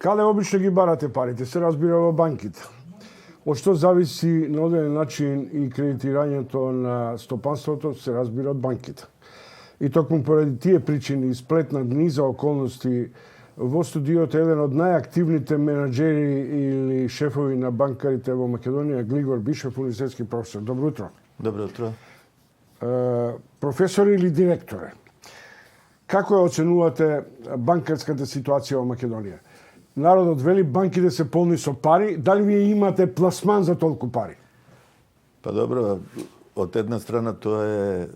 Каде обично ги барате парите? Се разбира во банките. Од што зависи на одреден начин и кредитирањето на стопанството, се разбира од банките. И токму поради тие причини и сплетна низа околности, во студиото еден од најактивните менаџери или шефови на банкарите во Македонија, Глигор Бишев, универзитетски професор. Добро утро. Добро утро. Професор или директоре, како ја оценувате банкарската ситуација во Македонија? Народот вели банките се полни со пари, дали вие имате пласман за толку пари? Па добро, од една страна тоа е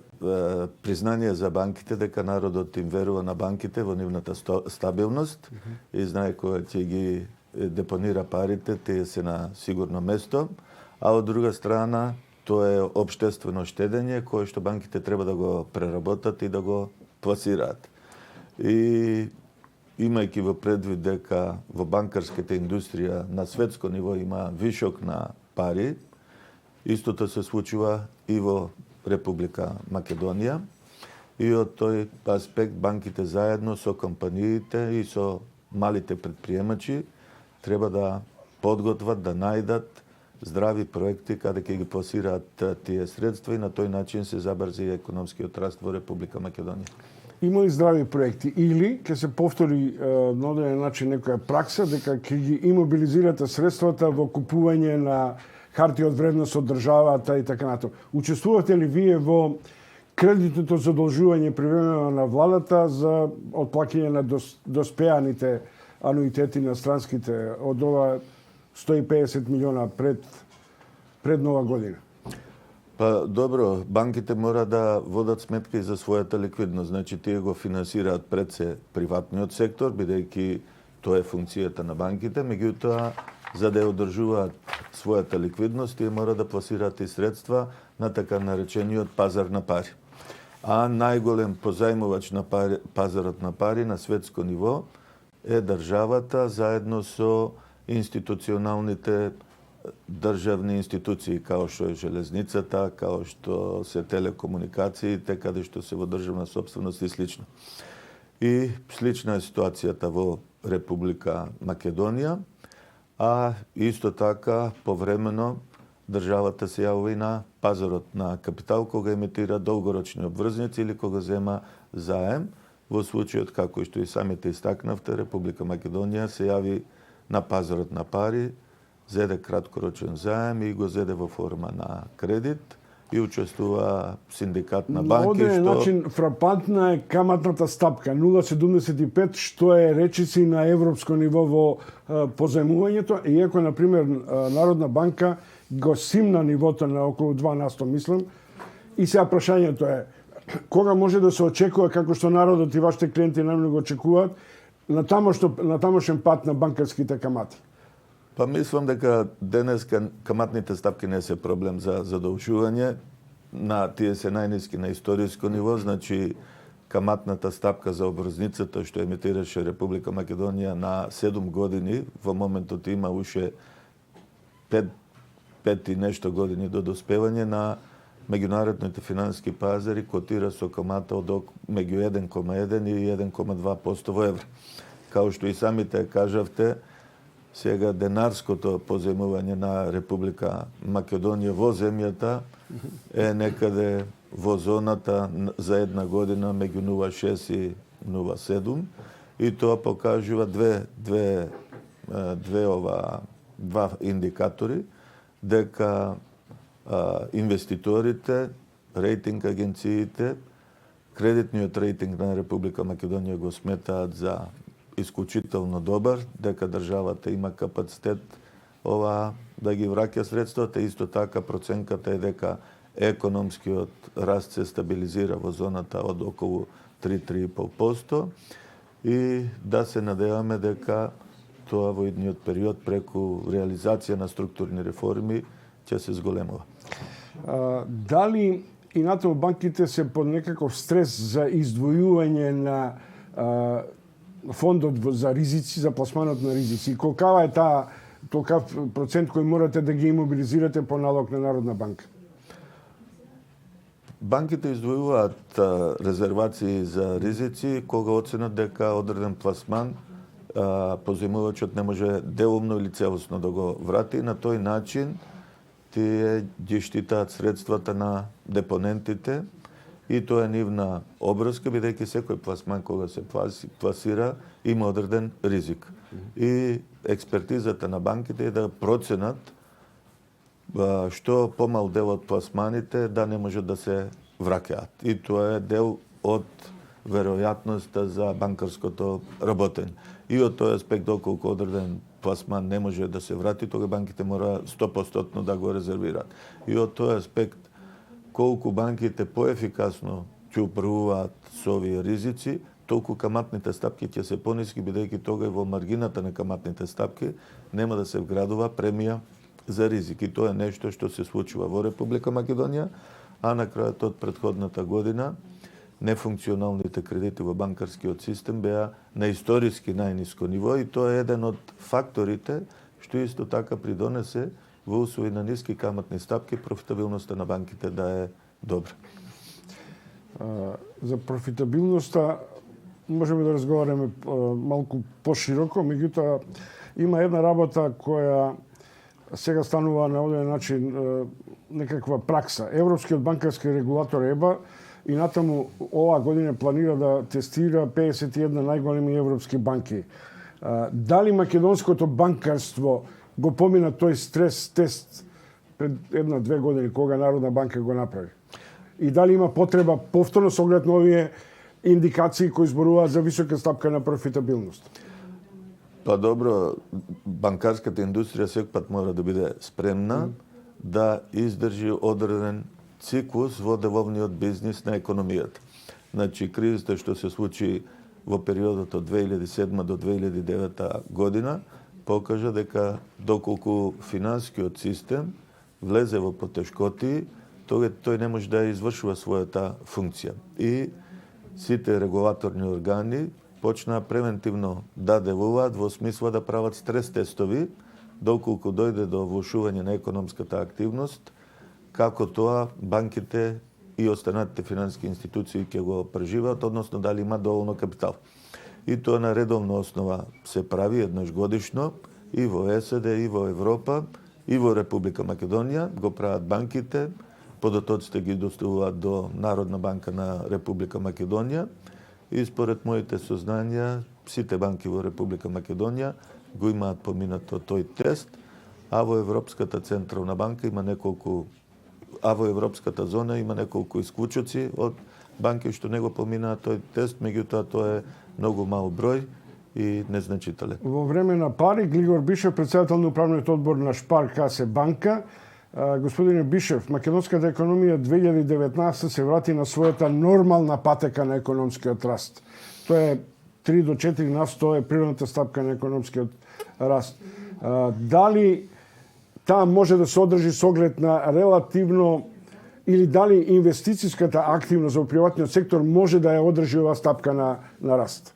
признание за банките дека народот им верува на банките во нивната стабилност и знае кога ќе ги депонира парите, тие се на сигурно место, а од друга страна тоа е општествено штедење кое што банките треба да го преработат и да го пласираат. И имајќи во предвид дека во банкарската индустрија на светско ниво има вишок на пари, истото се случува и во Република Македонија. И од тој аспект банките заедно со компаниите и со малите предприемачи треба да подготват, да најдат здрави проекти каде ќе ги пласираат тие средства и на тој начин се забрзи економскиот раст во Република Македонија. Има ли здрави проекти или ќе се повтори на одреден начин некоја пракса дека ќе ги имобилизирате средствата во купување на харти од вредност од државата и така натаму? Учествувате ли вие во кредитното задолжување привремено на владата за отплаќање на доспеаните ануитети на странските од ова 150 милиона пред нова година? Па добро, банките мора да водат сметка и за својата ликвидност. Значи, тие го финансираат пред се приватниот сектор, бидејќи тоа е функцијата на банките, меѓутоа, за да ја одржуваат својата ликвидност, тие мора да пласираат и средства на така наречениот пазар на пари. А најголем позајмувач на пазарот на пари на светско ниво е државата заедно со институционалните државни институции, као што е железницата, као што се телекомуникациите, каде што се во државна собственост и слично. И слична е ситуацијата во Република Македонија, а исто така повремено државата се јавува и на пазарот на капитал кога емитира долгорочни обврзници или кога зема заем. Во случајот, како што и самите истакнавте, Република Македонија се јави на пазарот на пари, зеде краткорочен заем и го зеде во форма на кредит и учествува синдикат на банки. На начин фрапантна е каматната стапка 0,75, што е речиси на европско ниво во позајмувањето, иако на пример Народна банка го симна нивото на околу 2%, мислам. И сега прашањето е кога може да се очекува, како што народот и вашите клиенти најмногу очекуваат, на тамошен пат на банкарските камати? Па мислам дека денеска каматните стапки не се проблем за задолжување. Тие се најниски на историско ниво, значи каматната стапка за обврзницата што емитираше Република Македонија на 7 години, во моментот има уште 5 и нешто години до доспевање на меѓународните финансиски пазари котира со камата од меѓу 1,1 и 1,2% во евро. Као што и самите кажавте, сега денарското позајмување на Република Македонија во земјата е некаде во зоната за една година меѓу 0,6 и 0,7 и тоа покажува два индикатори дека инвеститорите, рейтинг агенциите, кредитниот рейтинг на Република Македонија го сметаат за исклучително добар, дека државата има капацитет да ги враќа средствата, исто така проценката е дека економскиот раст се стабилизира во зоната од околу 3-3,5% и да се надеваме дека тоа во идниот период преку реализација на структурни реформи ќе се зголемува. Дали и натаму банките се под некаков стрес за издвојување на фондот за ризици, за пласманот на ризици? Колкава е толкав процент кој морате да ги имобилизирате по налог на Народна банка? Банките издвојуваат резервации за ризици кога оценат дека одреден пласман позајмувачот не може делумно или целосно да го врати. На тој начин тие ги штитаат средствата на депонентите и тоа е нивна обврска, бидејќи секој пласман кога се пласира има одреден ризик. И експертизата на банките е да проценат што помал дел од пласманите да не можат да се враќаат. И тоа е дел од веројатноста за банкарското работење. И од тој аспект, доколку одреден пласман не може да се врати, тога банките мора 100% да го резервираат. И од тој аспект, колку банките поефикасно ќе управуваат со овие ризици, толку каматните стапки ќе се пониски, бидејќи тога во маргината на каматните стапки нема да се вградува премија за ризик. И тоа е нешто што се случува во Република Македонија, а на крајот од претходната година нефункционалните кредити во банкарскиот систем беа на историски најниско ниво и тоа е еден од факторите што исто така придонесе во услови на ниски каматни стапки профитабилноста на банките да е добра. За профитабилноста можеме да разговараме малку пошироко, меѓутоа има една работа која сега станува на овој начин некаква пракса. Европскиот банкарски регулатор ЕБА и натаму оваа година планира да тестира 51 најголеми европски банки. Дали македонското банкарство го помина тој стрес тест пред 1-2 години кога Народна банка го направи? И дали има потреба повторно со оглед на овие индикации кои зборуваат за висока стапка на профитабилност? Па добро, банкарската индустрија секпат мора да биде спремна да издржи одреден циклус во деловниот бизнис на економијата. Значи, кризата што се случи во периодот од 2007 до 2009 година покажа дека доколку финансискиот систем влезе во потешкоти, тога тој не може да извршува својата функција. И сите регулаторни органи почнаа превентивно да делуваат во смисла да прават стрес тестови доколку дојде до влошување на економската активност, како тоа банките и останатите финансиски институции ќе го преживеат, односно дали има доволно капитал. И тоа на редовна основа се прави еднаш годишно и во САД, и во Европа, и во Република Македонија, го прават банките, податоците ги доставуваат до Народна банка на Република Македонија и според моите сознања, сите банки во Република Македонија го имаат поминато тој тест, а во Европската централна банка има неколку во Европската зона има неколку исклучоци од банки што не го поминаат тој тест, меѓутоа тоа е многу мал број и незначителен. Во време на пари, Глигор Бишев, председател на управниот одбор на Шпар КС банка, господине Бишев, македонската економија 2019 се врати на својата нормална патека на економскиот раст. Тоа е 3 до 4% е природната стапка на економскиот раст. Дали таа може да се одржи со оглед на релативно или дали инвестицијската активност во приватниот сектор може да ја одржи оваа стапка на раст?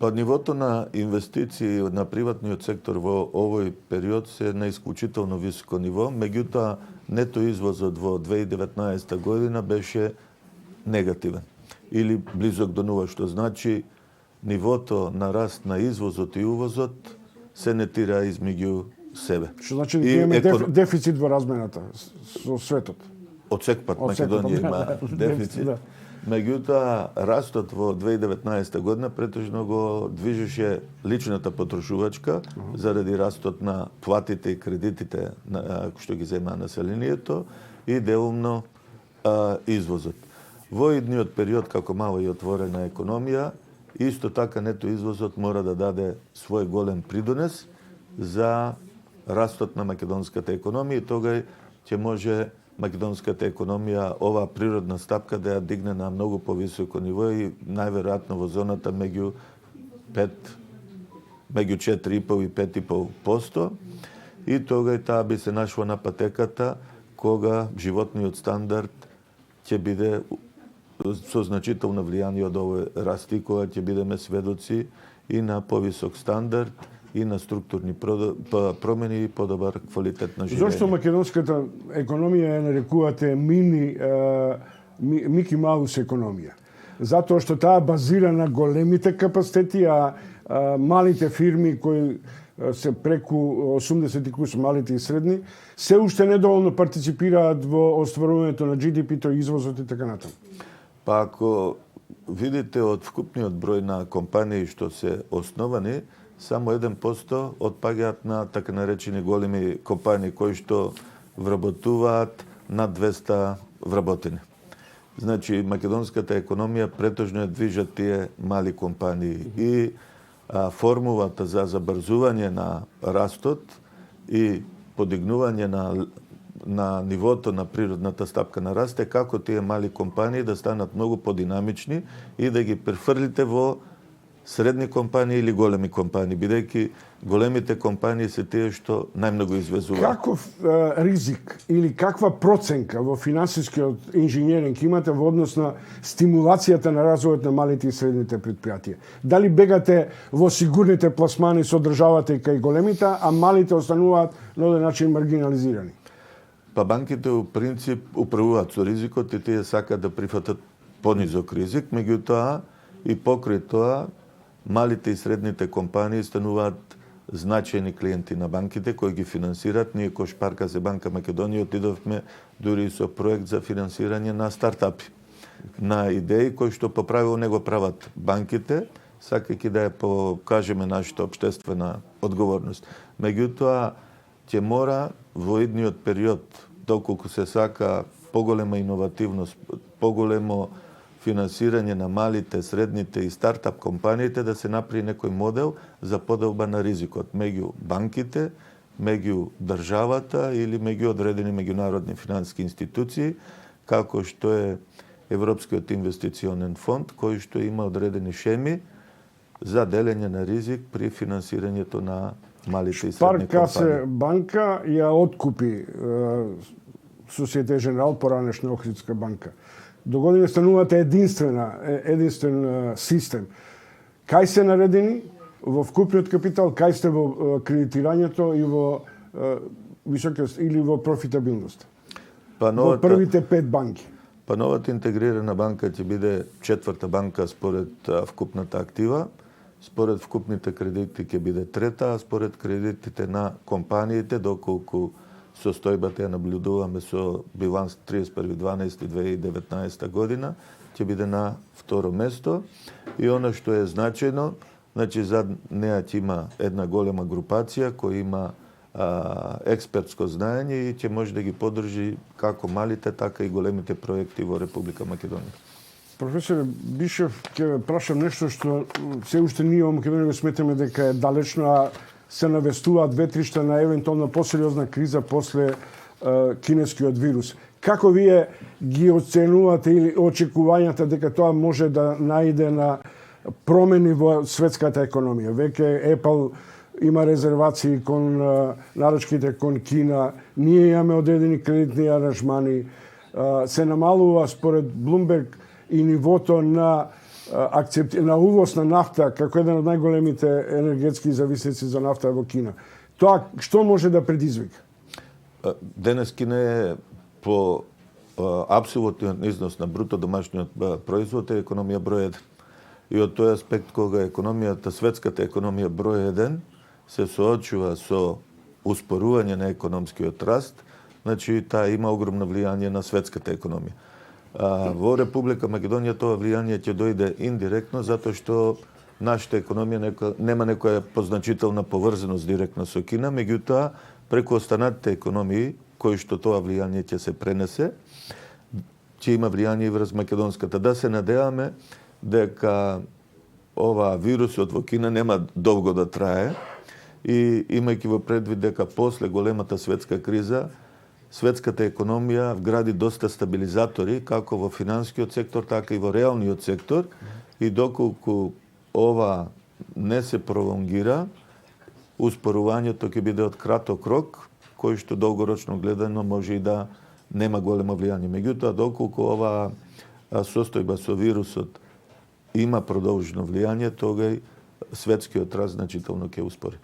Па нивото на инвестиции на приватниот сектор во овој период се на исклучително високо ниво, меѓутоа нето извозот во 2019 година беше негативен или близок до нула, што значи нивото на раст на извозот и увозот се нетира измеѓу себе. Што значи да имаме дефицит во размената со светот? Од секпат Македонија има дефицит. Да. Меѓутоа, растот во 2019 година претежно го движеше личната потрошувачка заради растот на платите и кредитите што ги зема населението и делумно извозот. Во идниот период, како мала и отворена економија, исто така нето извозот мора да даде свој голем придонес за растот на македонската економија и тога ќе може македонската економија оваа природна стапка да ја дигне на многу повисоко ниво и најверојатно во зоната меѓу 4,5 и 5,5%. И тога и таа би се нашла на патеката кога животниот стандард ќе биде со значително влијание од овој раст и кога ќе бидеме сведоци и на повисок стандард и на структурни промени и подобар квалитет на живење. Зошто македонската економија ја нарекувате Мики Маус економија? затоа што таа базира на големите капацитети, а малите фирми кои се преку 80 и кусу малите и средни, се уште недоволно партиципираат во остварувањето на GDP-то, извозот и така натаму. Па ако видите од вкупниот број на компании што се основани, само 1% отпаѓаат на така наречени големи компании кои што вработуваат над 200 вработени. Значи, македонската економија претежно ја движат тие мали компании и формулата за забрзување на растот и подигнување на нивото на природната стапка на раст е како тие мали компании да станат многу подинамични и да ги префрлите во средни компании или големи компании, бидејќи големите компании се тие што најмногу извезуваат. Каков ризик или каква проценка во финансискиот инженеринг имате во однос на стимулацијата на развојот на малите и средните предпријатија? Дали бегате во сигурните пласмани со државата и кај големите, а малите остануваат на оден начин маргинализирани? Па банките у принцип управуваат со ризикот и тие сакаат да прифатат понизок ризик, меѓутоа и покрај тоа малите и средните компании стануваат значајни клиенти на банките кои ги финансираат. Ние кој Шпарка за банка Македонија отидовме дури со проект за финансирање на стартапи, на идеи кои што по правило не го прават банките, сакајќи да ја покажеме нашата општествена одговорност. Меѓутоа, ќе мора во идниот период, доколку се сака поголема иновативност, поголемо финансирање на малите, средните и стартап компаниите, да се направи некој модел за поделба на ризикот меѓу банките, меѓу државата или меѓу одредени меѓународни финансиски институции, како што е Европскиот инвестиционен фонд, кој што има одредени шеми за делење на ризик при финансирањето на малите и средни компании. Шпарка банка ја откупи Societe Generale, поранешна Охридска банка. До година станувате единствен систем. Кај се наредени во вкупниот капитал, кај сте во кредитирањето и во високост или во профитабилност? Во првите 5 банки. Па новата интегрирана банка ќе биде четврта банка според вкупната актива. Според вкупните кредити ќе биде трета, а според кредитите на компаниите, доколку состојбата ја наблюдуваме со биланс 31.12.2019 година, ќе биде на второ место. И она што е значајно, значи зад неа ќе има една голема групација која има експертско знаење и ќе може да ги поддржи како малите, така и големите проекти во Република Македонија. Професоре Бишев, ќе прашам нешто што се уште ние во Македонија го сметаме дека е далечно, а се навестуваат ветришта на евентуална посериозна криза после кинескиот вирус. Како вие ги оценувате или очекувањата дека тоа може да најде на промени во светската економија? Веќе Apple има резервации кон нарачките кон Кина, ние имаме одредени кредитни аранжмани, се намалува според Bloomberg и нивото на увоз на нафта како еден од најголемите енергетски зависници за нафта во Кина. Тоа што може да предизвика? Денес Кина е по апсолутниот износ на бруто домашниот производ е економија број 1. И од тој аспект кога економијата, светската економија број 1 се соочува со успорување на економскиот раст, значи таа има огромно влијание на светската економија. Во Република Македонија тоа влијание ќе дојде индиректно, затоа што нашата економија нема некоја позначителна поврзаност директно со Кина, меѓутоа преку останатите економии, кои што тоа влијание ќе се пренесе, ќе има влијание и врз македонската. Да се надеваме дека ова вирусот во Кина нема долго да трае и имајќи во предвид дека после големата светска криза светската економија вгради доста стабилизатори, како во финансискиот сектор, така и во реалниот сектор, и доколку ова не се пролонгира, успорувањето ќе биде од краток рок, кој што долгорочно гледано може и да нема големо влијание. Меѓутоа, доколку ова состојба со вирусот има продолжено влијание, тогаш светскиот раст значително ќе успори.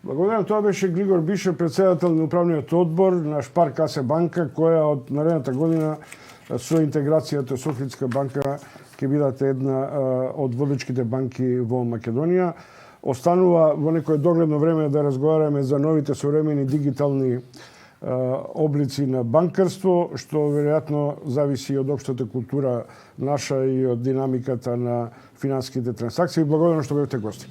Благодарам, тоа беше Глигор Бишев, председател на управниот одбор на Шпарка банка, која од наредната година со интеграцијата со Охридска банка ќе бидате една од водечките банки во Македонија. Останува во некое догледно време да разговараме за новите современи дигитални облици на банкарство, што веројатно зависи од општата култура наша и од динамиката на финансиските трансакции. Благодарам што бевте гости.